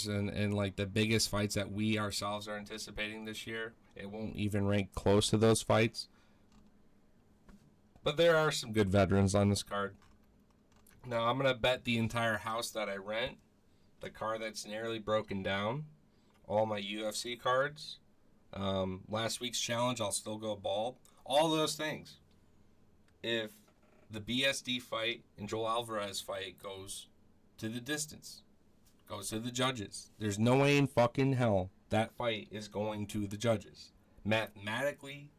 and like the biggest fights that we ourselves are anticipating this year, it won't even rank close to those fights. But there are some good veterans on this card. Now I'm gonna bet the entire house that I rent, the car that's nearly broken down, all my UFC cards, last week's challenge, I'll still go bald. All those things. If the BSD fight and Joel Alvarez fight goes to the distance, goes to the judges, there's no way in fucking hell that fight is going to the judges. Mathematically,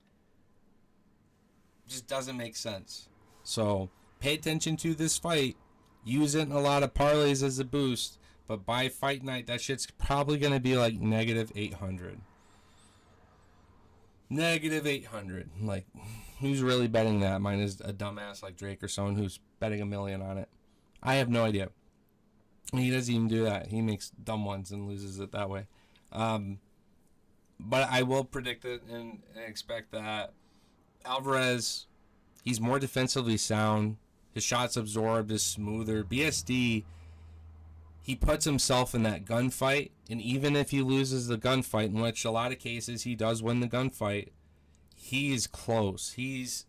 just doesn't make sense. So pay attention to this fight. Use it in a lot of parlays as a boost. But by fight night, that shit's probably going to be like negative 800. Negative 800. Like, who's really betting that? Mine is a dumbass like Drake or someone who's betting $1 million on it. I have no idea. He doesn't even do that. He makes dumb ones and loses it that way. But I will predict it and expect that Alvarez, he's more defensively sound. His shots absorbed is smoother. BSD, he puts himself in that gunfight, and even if he loses the gunfight, in which a lot of cases he does win the gunfight, he's close. He's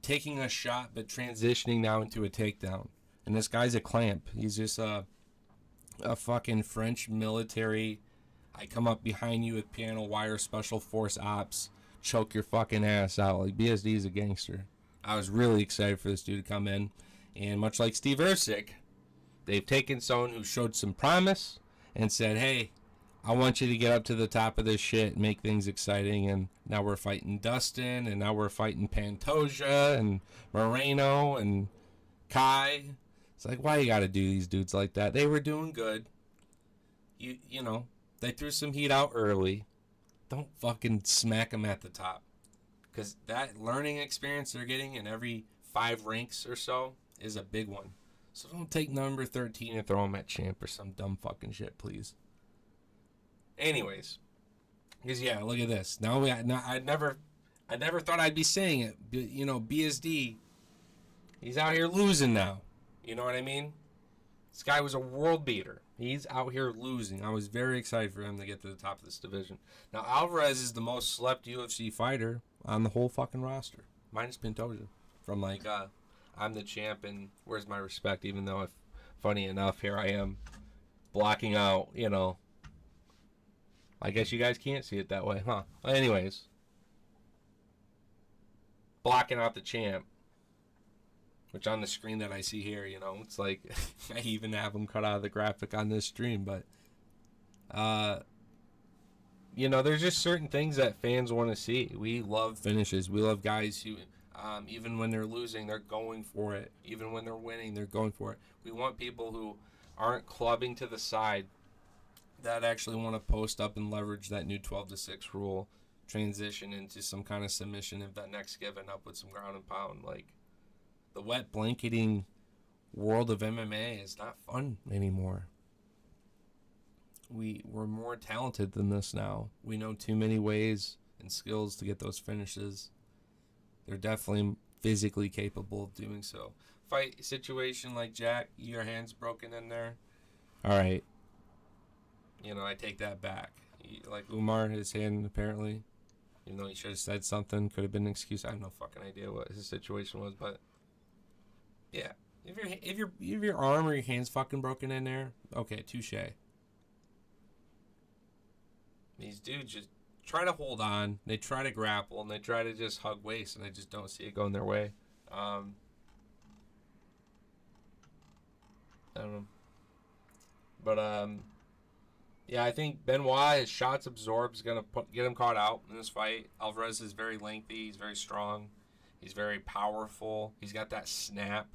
taking a shot but transitioning now into a takedown. And this guy's a clamp. He's just a fucking French military. I come up behind you with piano wire special force ops, choke your fucking ass out. Like, BSD is a gangster. I was really excited for this dude to come in. And much like Steve Ercik, they've taken someone who showed some promise and said, hey, I want you to get up to the top of this shit and make things exciting. And now we're fighting Dustin, and now we're fighting Pantoja and Moreno and Kai. It's like, why you gotta do these dudes like that? They were doing good. You know, they threw some heat out early. Don't fucking smack them at the top. Because that learning experience they're getting in every 5 ranks or so is a big one. So don't take number 13 and throw him at champ or some dumb fucking shit, please. Anyways. Because, yeah, look at this. I never thought I'd be saying it. But, you know, BSD, he's out here losing now. You know what I mean? This guy was a world beater. He's out here losing. I was very excited for him to get to the top of this division. Now, Alvarez is the most slept UFC fighter on the whole fucking roster. Minus Pantoja. From like, I'm the champ and where's my respect? Even though, if funny enough, here I am blocking out, you know. I guess you guys can't see it that way, huh? Anyways. Blocking out the champ. Which on the screen that I see here, you know, it's like, I even have them cut out of the graphic on this stream, but, you know, there's just certain things that fans want to see. We love finishes. We love guys who, even when they're losing, they're going for it. Even when they're winning, they're going for it. We want people who aren't clubbing to the side, that actually want to post up and leverage that new 12-6 rule, transition into some kind of submission if that next given up with some ground and pound, like, the wet blanketing world of MMA is not fun anymore. We're more talented than this now. We know too many ways and skills to get those finishes. They're definitely physically capable of doing so. Fight situation like Jack, your hand's broken in there. All right. You know, I take that back. Like Umar, his hand apparently, even though he should have said something, could have been an excuse. I have no fucking idea what his situation was, but yeah, if your arm or your hand's fucking broken in there, okay, touche. These dudes just try to hold on, they try to grapple, and they try to just hug waist, and I just don't see it going their way. I don't know, but yeah, I think Benoit, his shots absorbed, is gonna get him caught out in this fight. Alvarez is very lengthy, he's very strong. He's very powerful. He's got that snap.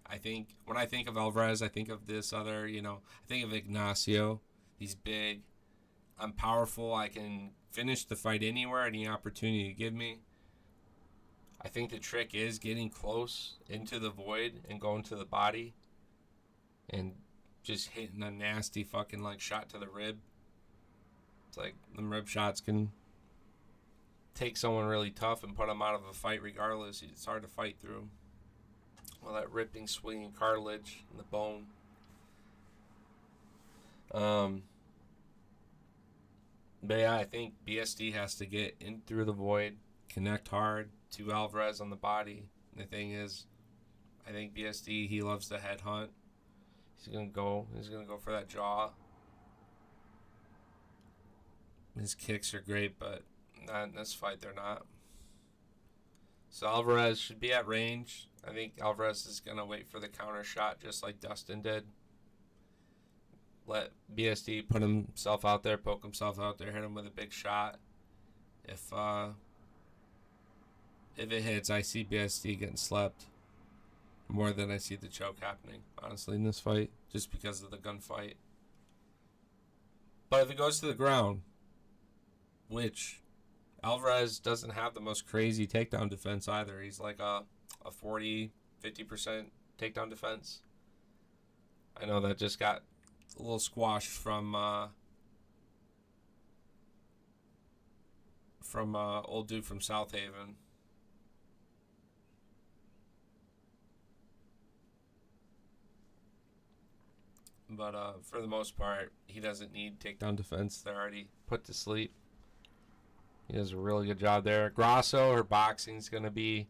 I think when I think of Alvarez, I think of this other, you know, I think of Ignacio. He's big. I'm powerful. I can finish the fight anywhere, any opportunity you give me. I think the trick is getting close into the void and going to the body and just hitting a nasty fucking like shot to the rib. It's like them rib shots can take someone really tough and put them out of a fight regardless. It's hard to fight through. Well, that ripping, swinging cartilage in the bone. Um, but yeah, I think BSD has to get in through the void, connect hard to Alvarez on the body. And the thing is, I think BSD, he loves the head hunt. He's gonna go for that jaw. His kicks are great, but not in this fight. They're not. So Alvarez should be at range. I think Alvarez is gonna wait for the counter shot, just like Dustin did. Let BSD put himself out there, poke himself out there, hit him with a big shot. If it hits, I see BSD getting slept more than I see the choke happening, honestly, in this fight, just because of the gunfight. But if it goes to the ground, which Alvarez doesn't have the most crazy takedown defense either. He's like a 40, 50% takedown defense. I know that just got a little squashed from old dude from South Haven. But for the most part, he doesn't need takedown defense. They're already put to sleep. He does a really good job there. Grasso, her boxing's going to be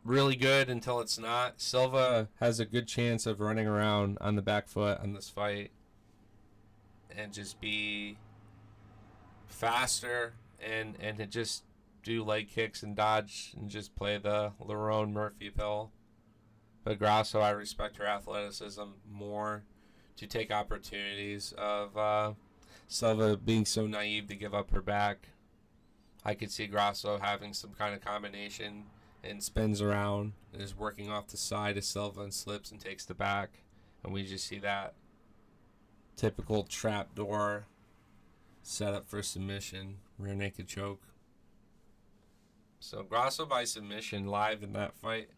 really good until it's not. Silva has a good chance of running around on the back foot on this fight and just be faster and to just do leg kicks and dodge and just play the Lerone Murphy pill. But Grasso, I respect her athleticism more to take opportunities of Silva being so naive to give up her back. I could see Grasso having some kind of combination and spins around and is working off the side of Silva and slips and takes the back. And we just see that typical trapdoor setup for submission, rear naked choke. So Grasso by submission live in that fight.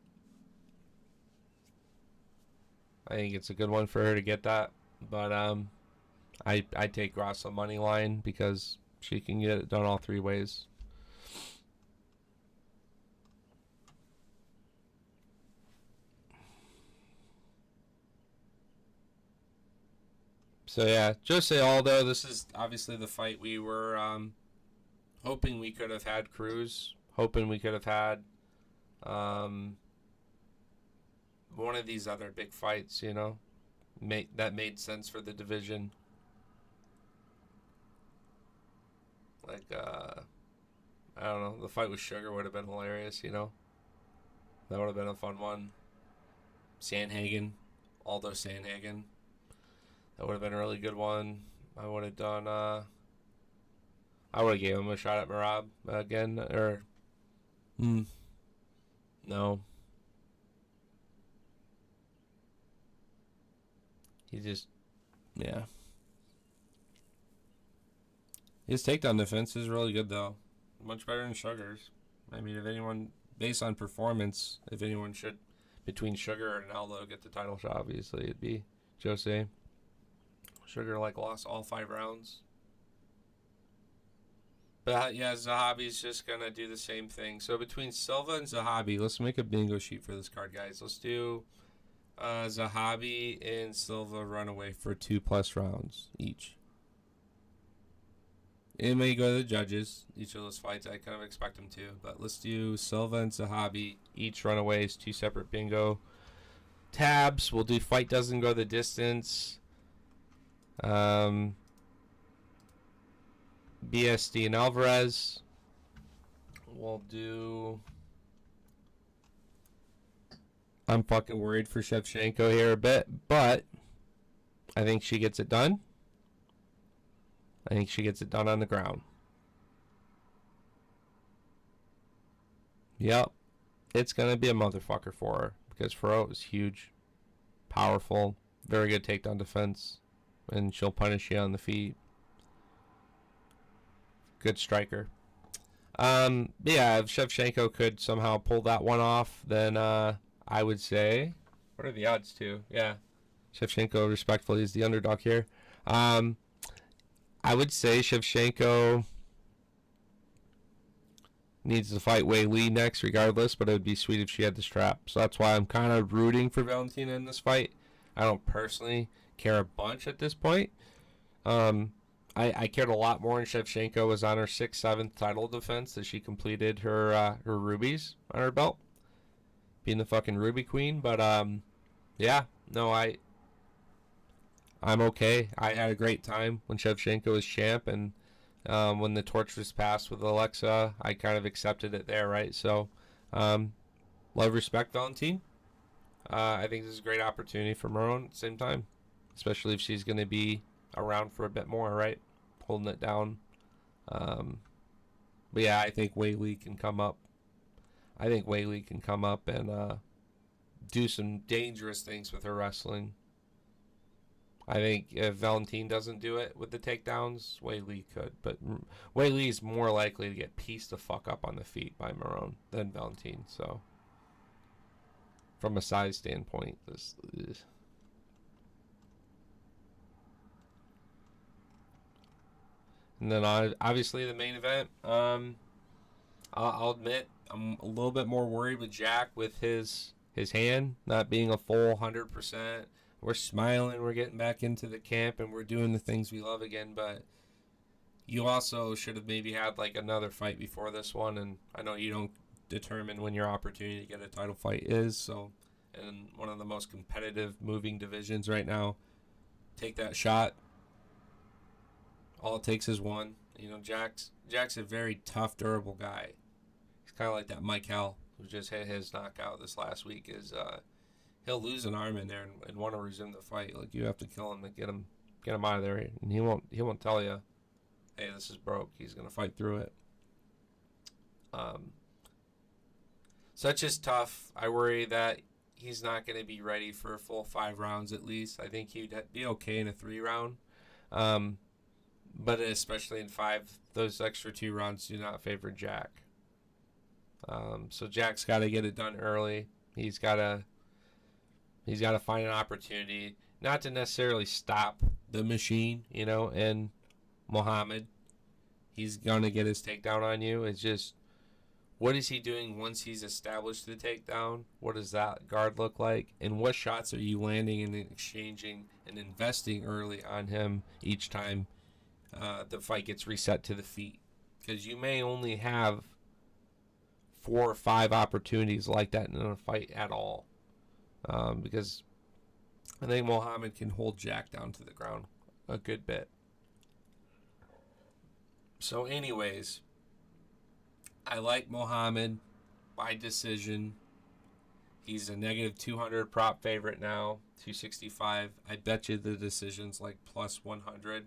I think it's a good one for her to get that. But I take Grasso money line because she can get it done all three ways. So yeah, Jose Aldo, this is obviously the fight we were hoping we could have had Cruz, hoping we could have had one of these other big fights, you know, that made sense for the division. Like, I don't know, the fight with Sugar would have been hilarious, you know. That would have been a fun one. Sandhagen, Aldo Sandhagen. That would have been a really good one. I would have done, I would have gave him a shot at Merab again, or, no. He just, yeah. His takedown defense is really good, though. Much better than Sugar's. I mean, if anyone, based on performance, if anyone should, between Sugar and Aldo, get the title shot, obviously, it'd be Jose. Sugar, like, lost all 5 rounds. But, yeah, Zahabi's just going to do the same thing. So, between Silva and Zahabi, let's make a bingo sheet for this card, guys. Let's do Zahabi and Silva run away for 2+ rounds each. It may go to the judges, each of those fights. I kind of expect them to. But let's do Silva and Zahabi, each runaways, 2 separate bingo tabs. We'll do fight doesn't go the distance. BSD and Alvarez. We'll do... I'm fucking worried for Shevchenko here a bit, but I think she gets it done. I think she gets it done on the ground. Yep. It's going to be a motherfucker for her because Ferro is huge, powerful, very good takedown defense, and she'll punish you on the feet. Good striker. Yeah, if Shevchenko could somehow pull that one off, then I would say, what are the odds too? Yeah, Shevchenko respectfully is the underdog here. I would say Shevchenko needs to fight Wei Li next regardless, but it would be sweet if she had the strap. So that's why I'm kind of rooting for Valentina in this fight. I don't personally care a bunch at this point. I cared a lot more when Shevchenko was on her 6th, 7th title defense as she completed her rubies on her belt, being the fucking Ruby Queen. But yeah, no, I'm okay. I had a great time when Shevchenko was champ, and when the torch was passed with Alexa, I kind of accepted it there, right? So, love, respect, Valentine. I think this is a great opportunity for Marone at the same time, especially if she's going to be around for a bit more, right? Holding it down. But yeah, I think Weili can come up. I think Weili can come up and do some dangerous things with her wrestling. I think if Valentine doesn't do it with the takedowns, Weili could. But Weili is more likely to get pieced the fuck up on the feet by Marone than Valentine. So, from a size standpoint, this is... And then obviously the main event. I'll admit I'm a little bit more worried with Jack with his hand not being a full 100%. We're smiling, we're getting back into the camp, and we're doing the things we love again. But you also should have maybe had like another fight before this one. And I know you don't determine when your opportunity to get a title fight is. So, in one of the most competitive moving divisions right now, take that shot. All it takes is one. You know, Jack's a very tough, durable guy. He's kind of like that Mike Hell, who just had his knockout this last week. He'll lose an arm in there and want to resume the fight. Like, you have to kill him to get him out of there, and he won't tell you, hey, this is broke. He's gonna fight through it. Such is tough. I worry that he's not gonna be ready for a full 5 rounds at least. I think he'd be okay in a 3-round. But especially in 5, those extra 2 rounds do not favor Jack. So Jack's got to get it done early. He's got to find an opportunity, not to necessarily stop the machine, you know. And Muhammad, he's gonna get his takedown on you. It's just, what is he doing once he's established the takedown? What does that guard look like? And what shots are you landing and exchanging and investing early on him each time the fight gets reset to the feet? Because you may only have 4 or 5 opportunities like that in a fight at all. Because I think Muhammad can hold Jack down to the ground a good bit. So anyways, I like Muhammad by decision. He's a negative 200 prop favorite now, 265. I bet you the decision's like plus 100.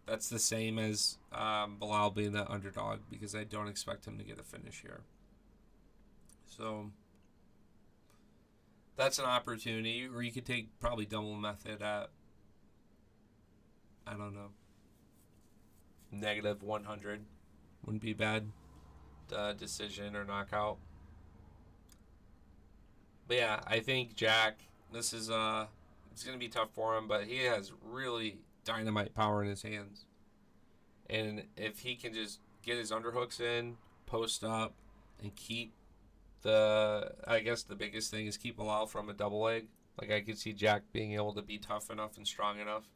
That's the same as Bilal being the underdog, because I don't expect him to get a finish here. So that's an opportunity, or you could take probably double method at, I don't know, negative 100. Wouldn't be bad. Decision or knockout. But yeah, I think Jack, this is it's gonna be tough for him, but he has really dynamite power in his hands. And if he can just get his underhooks in, post up, and keep I guess the biggest thing is keep Bilal from a double leg. Like, I could see Jack being able to be tough enough and strong enough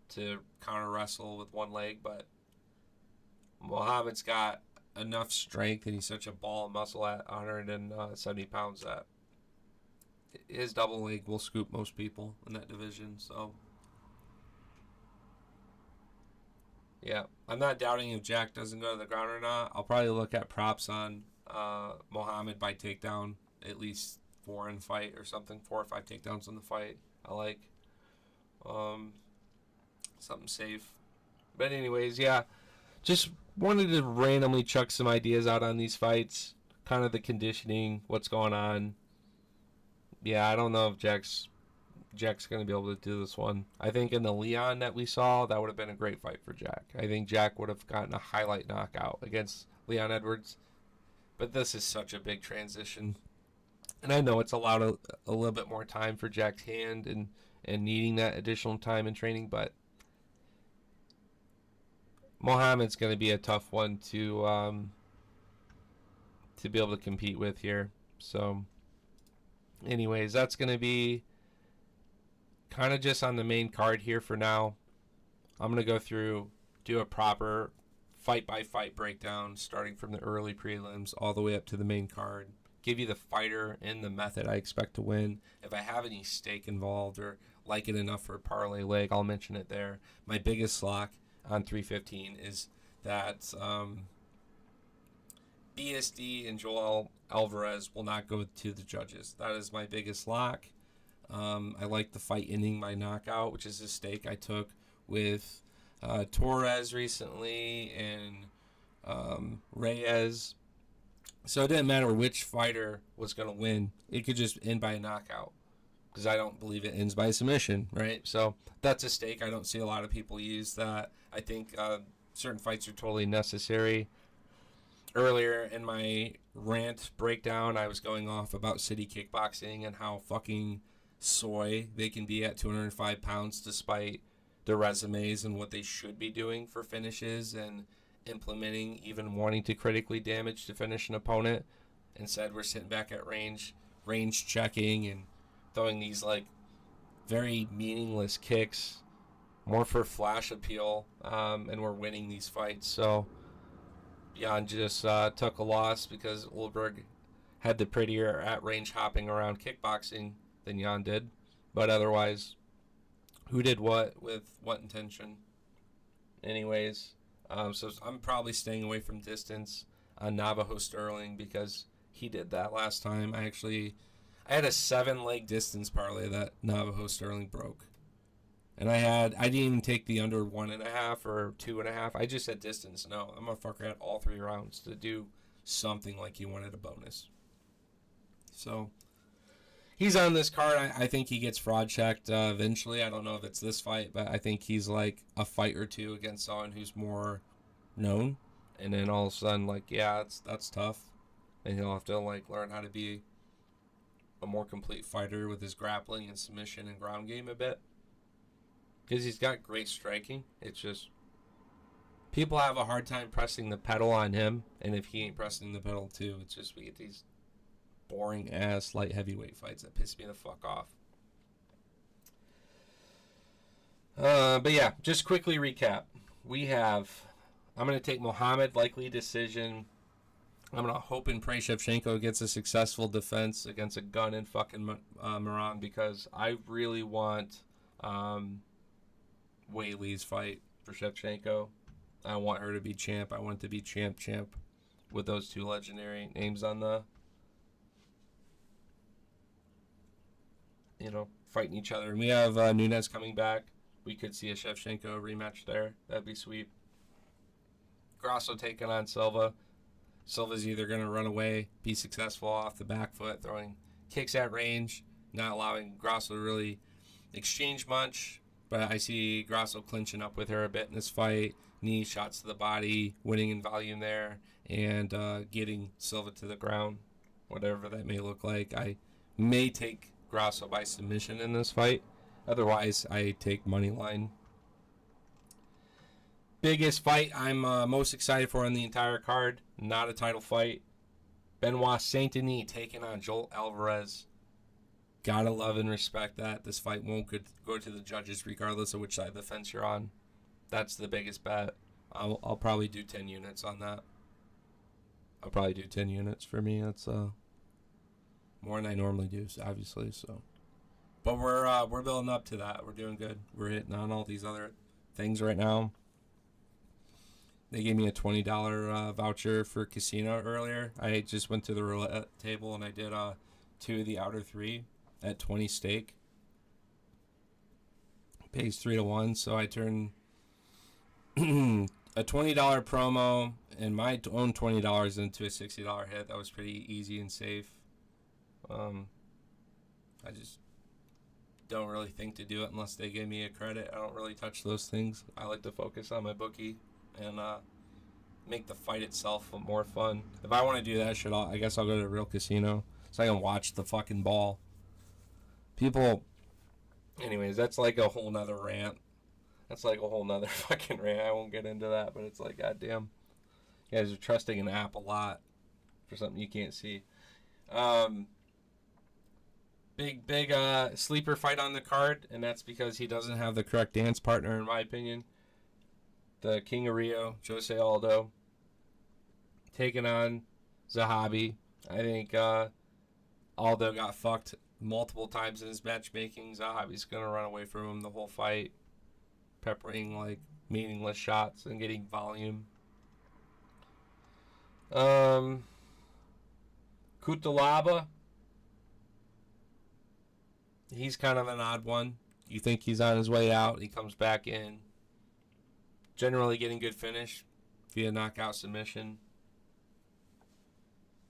to counter wrestle with one leg, but Muhammad's got enough strength, and he's such a ball of muscle at 170 pounds that his double leg will scoop most people in that division. So yeah, I'm not doubting if Jack doesn't go to the ground or not. I'll probably look at props on Muhammad by takedown, at least 4 in fight or something, 4 or 5 takedowns in the fight. I like something safe. But anyways, yeah, just wanted to randomly chuck some ideas out on these fights, kind of the conditioning, what's going on. Yeah, I don't know if Jack's going to be able to do this one. I think in the Leon that we saw, that would have been a great fight for Jack. I think Jack would have gotten a highlight knockout against Leon Edwards. But this is such a big transition. And I know it's allowed a little bit more time for Jack's hand and needing that additional time in training, but Muhammad's going to be a tough one to be able to compete with here. So anyways, that's going to be kind of just on the main card here for now. I'm going to go through, do a proper fight-by-fight breakdown, starting from the early prelims all the way up to the main card. Give you the fighter and the method I expect to win. If I have any stake involved or like it enough for a parlay leg, I'll mention it there. My biggest lock on 315 is that BSD and Joel Alvarez will not go to the judges. That is my biggest lock. I like the fight ending by knockout, which is a stake I took with Torres recently and Reyes. So it didn't matter which fighter was going to win. It could just end by a knockout because I don't believe it ends by submission, right? So that's a stake. I don't see a lot of people use that. I think certain fights are totally necessary. Earlier in my rant breakdown, I was going off about City Kickboxing and how fucking soy they can be at 205 pounds despite their resumes and what they should be doing for finishes and implementing, even wanting to critically damage to finish an opponent. Instead, we're sitting back at range checking and throwing these like very meaningless kicks, more for flash appeal, and we're winning these fights. So Jan just took a loss because Ulberg had the prettier at range hopping around kickboxing than Jan did. But otherwise, who did what with what intention? Anyways, so I'm probably staying away from distance on Navajo Sterling because he did that last time. I had a 7-leg distance parlay that Navajo Sterling broke. And I didn't even take the under 1.5 or 2.5. I just said distance. No, that motherfucker had all 3 rounds to do something like he wanted a bonus. So he's on this card. I think he gets fraud checked eventually. I don't know if it's this fight, but I think he's like a fight or two against someone who's more known. And then all of a sudden, like, yeah, that's tough. And he'll have to like learn how to be a more complete fighter with his grappling and submission and ground game a bit. Because he's got great striking. It's just people have a hard time pressing the pedal on him. And if he ain't pressing the pedal too, it's just we get these boring ass light heavyweight fights that piss me the fuck off. But yeah, just quickly recap. I'm going to take Muhammad, likely decision. I'm going to hope and pray Shevchenko gets a successful defense against a gun and fucking Moran because I really want Wei Li's fight for Shevchenko. I want her to be champ. I want it to be champ with those two legendary names on the, fighting each other. And we have Nunes coming back. We could see a Shevchenko rematch there. That'd be sweet. Grasso taking on Silva. Silva's either going to run away, be successful off the back foot, throwing kicks at range, not allowing Grasso to really exchange much. But I see Grasso clinching up with her a bit in this fight. Knee shots to the body, winning in volume there, and getting Silva to the ground, whatever that may look like. I may take Grasso by submission in this fight. Otherwise, I take money line. Biggest fight I'm most excited for on the entire card. Not a title fight. Benoit Saint-Denis taking on Joel Alvarez. Gotta love and respect that. This fight won't go to the judges regardless of which side of the fence you're on. That's the biggest bet. I'll probably do 10 units on that. I'll probably do 10 units for me. That's more than I normally do, obviously. So, but we're building up to that. We're doing good. We're hitting on all these other things right now. They gave me a $20 voucher for casino earlier. I just went to the roulette table and I did 2 of the outer 3 at 20 stake. Pays 3-1, so I turned a $20 promo and my own $20 into a $60 hit. That was pretty easy and safe. I just don't really think to do it unless they give me a credit. I don't really touch those things. I like to focus on my bookie and make the fight itself more fun. If I want to do that shit, I guess I'll go to a real casino so I can watch the fucking ball. People, anyways, that's like a whole nother rant. That's like a whole nother fucking rant. I won't get into that, but it's like, goddamn, you guys are trusting an app a lot for something you can't see. big sleeper fight on the card, and that's because he doesn't have the correct dance partner, in my opinion. The King of Rio, Jose Aldo, taking on Zahabi. I think Aldo got fucked multiple times in his matchmaking. Zahabi's going to run away from him the whole fight, peppering like meaningless shots and getting volume. Kutalaba, he's kind of an odd one. You think he's on his way out, he comes back in. Generally getting good finish via knockout submission.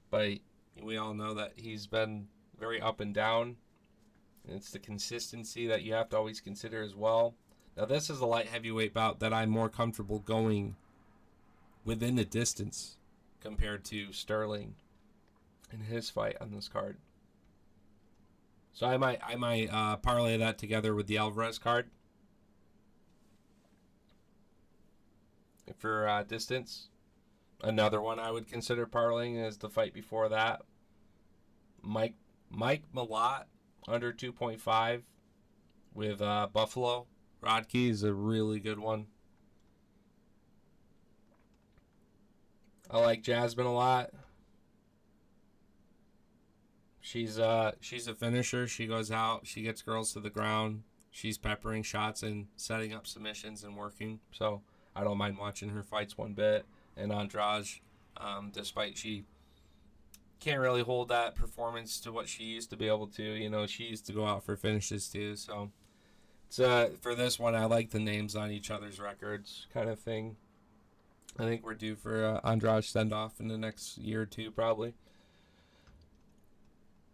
But we all know that he's been very up and down. And it's the consistency that you have to always consider as well. Now, this is a light heavyweight bout that I'm more comfortable going within the distance compared to Sterling in his fight on this card. So I might parlay that together with the Alvarez card for distance. Another one I would consider parlaying is the fight before that. Mike Malott under 2.5 with Buffalo. Rodkey is a really good one. I like Jasmine a lot. She's a finisher. She goes out. She gets girls to the ground. She's peppering shots and setting up submissions and working. So I don't mind watching her fights one bit. And Andrade, despite she can't really hold that performance to what she used to be able to. You know, she used to go out for finishes too. So it's for this one, I like the names on each other's records kind of thing. I think we're due for Andrade send-off in the next year or two probably.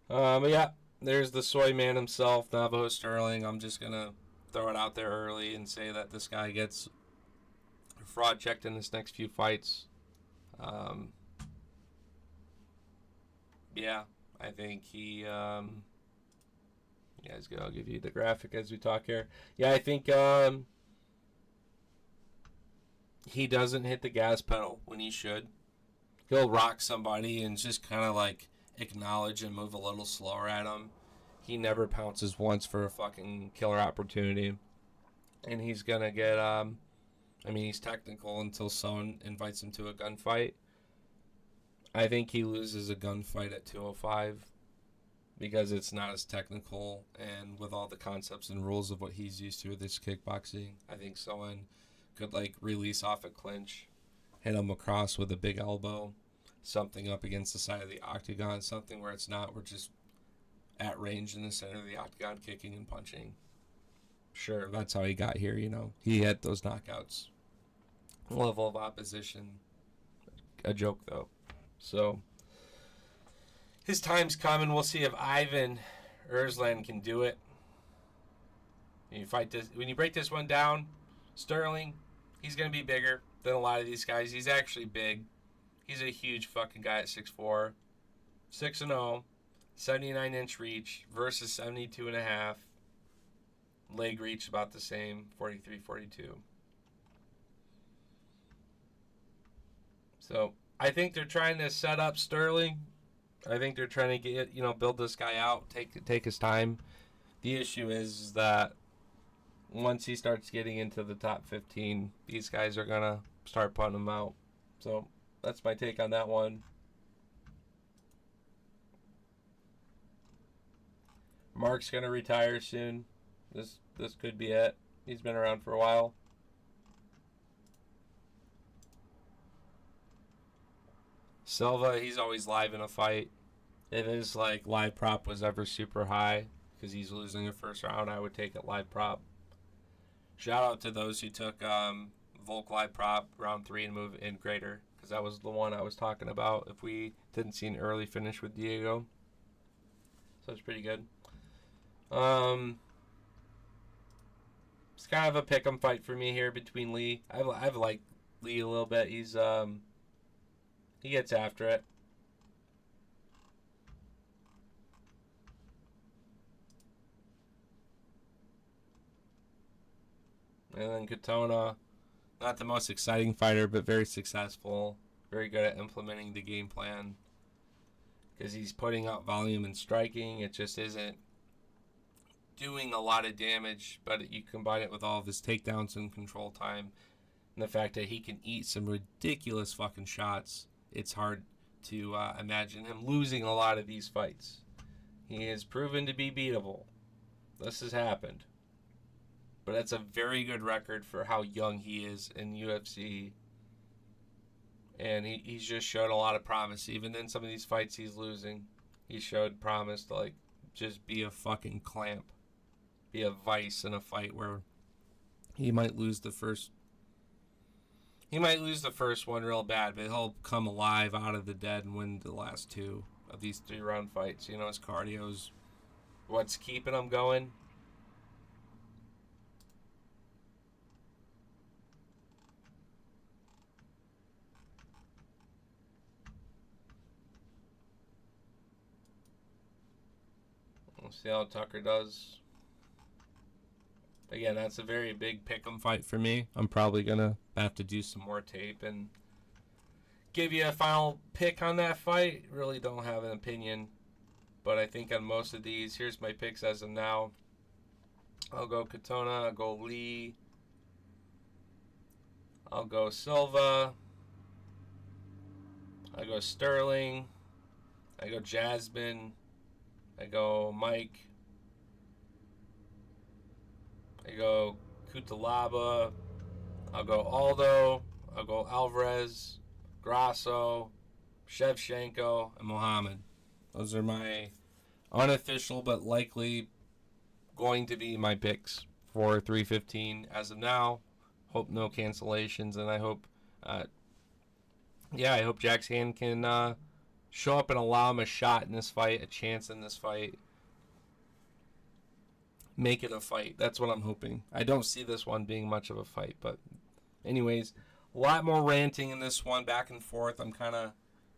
But yeah, there's the soy man himself, Navajo Sterling. I'm just going to throw it out there early and say that this guy gets fraud checked in his next few fights. Yeah, I think he... you guys go. I'll give you the graphic as we talk here. Yeah, I think he doesn't hit the gas pedal when he should. He'll rock somebody and just kind of like acknowledge and move a little slower at him. He never pounces once for a fucking killer opportunity. And he's going to get... he's technical until someone invites him to a gunfight. I think he loses a gunfight at 205 because it's not as technical, and with all the concepts and rules of what he's used to with his kickboxing, I think someone could like release off a clinch, hit him across with a big elbow, something up against the side of the octagon, something where it's not, we're just at range in the center of the octagon, kicking and punching. Sure, that's how he got here, you know. He had those knockouts. Level of opposition, a joke though. So his time's coming. We'll see if Ivan Ersland can do it. When you break this one down, Sterling, he's gonna be bigger than a lot of these guys. He's actually big. He's a huge fucking guy at 6'4", 6-0, 79-inch reach versus 72.5. Leg reach about the same, 43, 42. So I think they're trying to set up Sterling. I think they're trying to build this guy out, take his time. The issue is that once he starts getting into the top 15, these guys are gonna start putting him out. So that's my take on that one. Mark's gonna retire soon. This could be it. He's been around for a while. Silva, he's always live in a fight. If his live prop was ever super high because he's losing the first round, I would take it live prop. Shout out to those who took Volk live prop round 3 and move in greater, because that was the one I was talking about if we didn't see an early finish with Diego. So it's pretty good. It's kind of a pick'em fight for me here between Lee. I've liked Lee a little bit. He gets after it. And then Katona, not the most exciting fighter, but very successful. Very good at implementing the game plan. Because he's putting out volume and striking. It just isn't doing a lot of damage, but you combine it with all of his takedowns and control time, and the fact that he can eat some ridiculous fucking shots. It's hard to imagine him losing a lot of these fights. He has proven to be beatable. This has happened. But that's a very good record for how young he is in UFC. And he's just showed a lot of promise. Even in some of these fights he's losing, he showed promise to, like, just be a fucking clamp. Be a vice in a fight where he might lose the first. He might lose the first one real bad, but he'll come alive out of the dead and win the last two of these 3-round fights. You know, his cardio's what's keeping him going. We'll see how Tucker does. Again, that's a very big pick'em fight for me. I'm probably gonna have to do some more tape and give you a final pick on that fight. Really don't have an opinion, but I think on most of these, here's my picks as of now. I'll go Katona, I'll go Lee, I'll go Silva, I go Sterling, I go Jasmine, I go Mike, I go Kutalaba, I'll go Aldo, I'll go Alvarez, Grasso, Shevchenko, and Muhammad. Those are my unofficial but likely going to be my picks for 315 as of now. Hope no cancellations, and I hope, I hope Jack's hand can show up and allow him a shot in this fight, a chance in this fight. Make it a fight. That's what I'm hoping. I don't see this one being much of a fight, but anyways, a lot more ranting in this one, back and forth. I'm kind of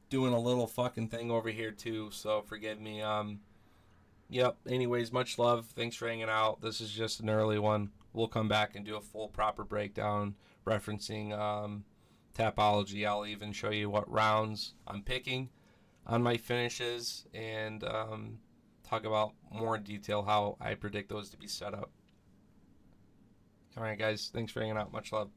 doing a little fucking thing over here too, so forgive me. Yep. Anyways, much love. Thanks for hanging out. This is just an early one. We'll come back and do a full proper breakdown referencing Tapology. I'll even show you what rounds I'm picking on my finishes and talk about more in detail how I predict those to be set up. All right, guys. Thanks for hanging out. Much love.